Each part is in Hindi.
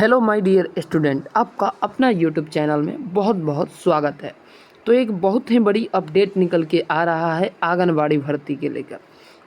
हेलो माय डियर स्टूडेंट, आपका अपना यूट्यूब चैनल में बहुत बहुत स्वागत है। तो एक बहुत ही बड़ी अपडेट निकल के आ रहा है आंगनबाड़ी भर्ती के लेकर,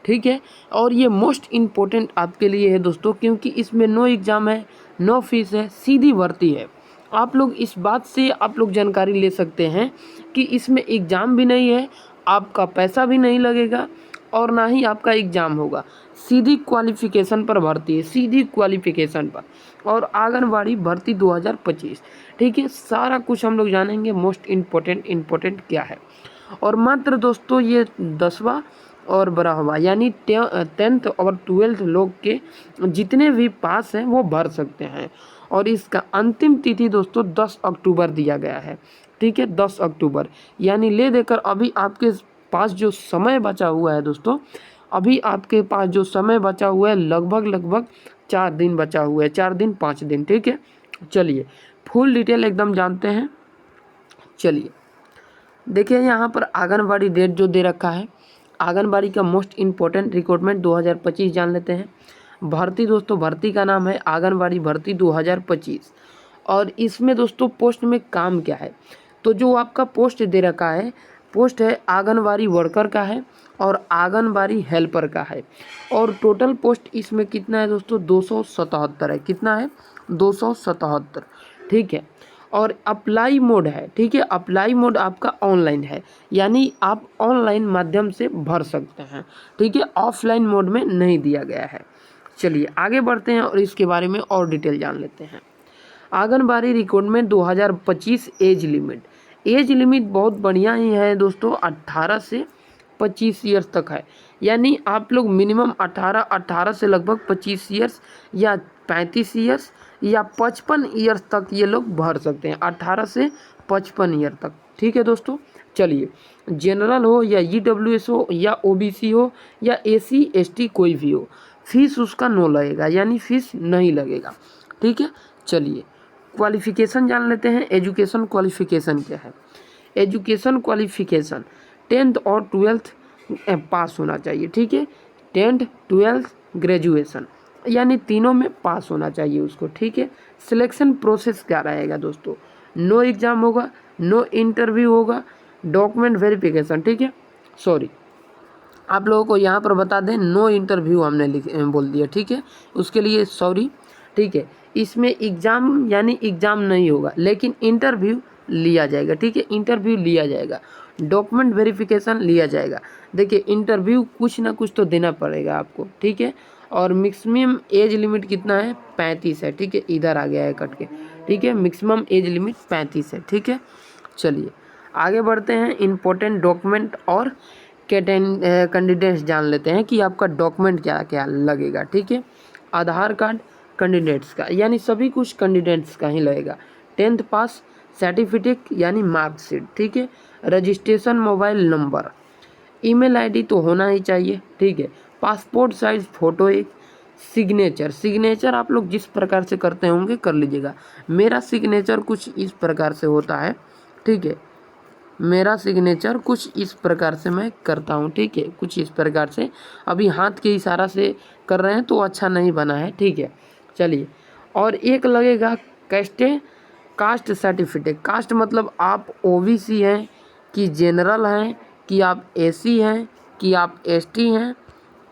ठीक है। और ये मोस्ट इम्पोर्टेंट आपके लिए है दोस्तों, क्योंकि इसमें नो एग्ज़ाम है, नो फीस है, सीधी भर्ती है। आप लोग इस बात से आप लोग जानकारी ले सकते हैं कि इसमें एग्ज़ाम भी नहीं है, आपका पैसा भी नहीं लगेगा और ना ही आपका एग्ज़ाम होगा। सीधी क्वालिफ़िकेशन पर भर्ती है, सीधी क्वालिफ़िकेशन पर। और आंगनबाड़ी भर्ती 2025, ठीक है। सारा कुछ हम लोग जानेंगे, मोस्ट इम्पोर्टेंट क्या है। और मात्र दोस्तों ये 10वां और 12वां यानी 10th और 12th लोग के जितने भी पास हैं वो भर सकते हैं। और इसका अंतिम तिथि दोस्तों 10 अक्टूबर दिया गया है, ठीक है। 10 अक्टूबर यानी ले देकर अभी आपके पास जो समय बचा हुआ है दोस्तों, अभी आपके पास जो समय बचा हुआ है लगभग 4 दिन बचा हुआ है, 4 दिन 5 दिन, ठीक है। चलिए फुल डिटेल एकदम जानते हैं। चलिए देखिए यहाँ पर आंगनबाड़ी डेट जो दे रखा है, आंगनबाड़ी का मोस्ट इम्पोर्टेंट रिक्रूटमेंट 2025 जान लेते हैं। भर्ती दोस्तों, भर्ती का नाम है आंगनबाड़ी भर्ती 2025। और इसमें दोस्तों पोस्ट में काम क्या है, तो जो आपका पोस्ट दे रखा है, पोस्ट है आंगनबाड़ी वर्कर का है और आंगनबाड़ी हेल्पर का है। और टोटल पोस्ट इसमें कितना है दोस्तों, 277 है। कितना है, 277, ठीक है। और अप्लाई मोड है, ठीक है। अप्लाई मोड आपका ऑनलाइन है, यानी आप ऑनलाइन माध्यम से भर सकते हैं, ठीक है। ऑफलाइन मोड में नहीं दिया गया है। चलिए आगे बढ़ते हैं और इसके बारे में और डिटेल जान लेते हैं। आंगनबाड़ी रिक्रूटमेंट 2025 एज लिमिट बहुत बढ़िया ही है दोस्तों, 18 से 25 ईयर्स तक है। यानी आप लोग मिनिमम 18 से लगभग 25 ईयर्स या 35 ईयर्स या 55 ईयर्स तक ये लोग भर सकते हैं, 18 से 55 ईयर तक, ठीक है दोस्तों। चलिए जनरल हो या EWS हो या OBC हो या SC ST कोई भी हो, फीस उसका नो लगेगा, यानी फीस नहीं लगेगा, ठीक है। चलिए क्वालिफ़िकेशन जान लेते हैं। एजुकेशन क्वालिफ़िकेशन क्या है। एजुकेशन क्वालिफ़िकेशन 10th और 12th पास होना चाहिए, ठीक है। 10th 12th ग्रेजुएशन यानी तीनों में पास होना चाहिए उसको, ठीक है। सिलेक्शन प्रोसेस क्या रहेगा दोस्तों, नो एग्ज़ाम होगा, नो इंटरव्यू होगा, डॉक्यूमेंट वेरिफिकेशन, ठीक है। सॉरी, आप लोगों को यहाँ पर बता दें, नो इंटरव्यू हमने बोल दिया, ठीक है। उसके लिए सॉरी, ठीक है। इसमें एग्ज़ाम यानी एग्ज़ाम नहीं होगा, लेकिन इंटरव्यू लिया जाएगा, ठीक है। इंटरव्यू लिया जाएगा, डॉक्यूमेंट वेरिफिकेशन लिया जाएगा। देखिए इंटरव्यू कुछ ना कुछ तो देना पड़ेगा आपको, ठीक है। और मैक्सिमम एज लिमिट कितना है, 35 है, ठीक है। इधर आ गया है कट के, ठीक है। मैक्सिमम एज लिमिट 35 है, ठीक है। चलिए आगे बढ़ते हैं। इम्पोर्टेंट डॉक्यूमेंट और कैंडिडेट्स जान लेते हैं कि आपका डॉक्यूमेंट क्या क्या लगेगा, ठीक है। आधार कार्ड कैंडिडेट्स का, यानी सभी कुछ कैंडिडेट्स का ही लगेगा। 10th पास सर्टिफिकेट यानी मार्कशीट, ठीक है। Registration mobile number, email ID तो होना ही चाहिए, ठीक है। पासपोर्ट साइज फ़ोटो एक, सिग्नेचर आप लोग जिस प्रकार से करते होंगे कर लीजिएगा। मेरा सिग्नेचर कुछ इस प्रकार से होता है, ठीक है। मेरा सिग्नेचर कुछ इस प्रकार से मैं करता हूँ, ठीक है। कुछ इस प्रकार से, अभी हाथ के इशारा से कर रहे हैं तो अच्छा नहीं बना है, ठीक है। चलिए और एक लगेगा कास्ट सर्टिफिकेट। कास्ट मतलब आप OBC हैं कि जनरल हैं कि आप SC हैं कि आप ST हैं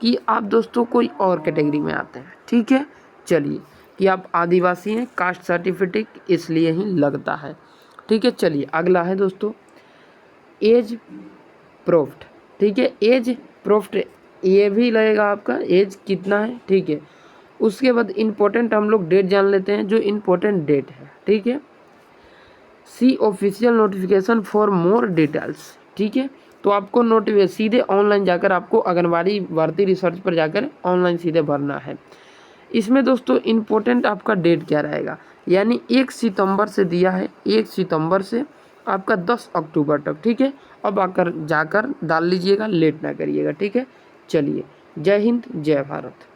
कि आप दोस्तों कोई और कैटेगरी में आते हैं, ठीक है। चलिए कि आप आदिवासी हैं, कास्ट सर्टिफिकेट इसलिए ही लगता है, ठीक है। चलिए अगला है दोस्तों एज प्रूफ्ड, ठीक है। एज प्रूफ्ड ये भी लगेगा, आपका एज कितना है, ठीक है। उसके बाद इम्पोर्टेंट हम लोग डेट जान लेते हैं, जो इम्पोर्टेंट डेट है, ठीक है। See official notification for more details, ठीक है। तो आपको नोटिफिकेशन सीधे ऑनलाइन जाकर आपको आंगनबाड़ी भर्ती रिसर्च पर जाकर ऑनलाइन सीधे भरना है। इसमें दोस्तों इम्पोर्टेंट आपका डेट क्या रहेगा, यानी 1 सितंबर से दिया है, 1 सितंबर से आपका 10 अक्टूबर तक, ठीक है। अब आकर जाकर डाल लीजिएगा, लेट ना करिएगा, ठीक है। चलिए जय हिंद जय भारत।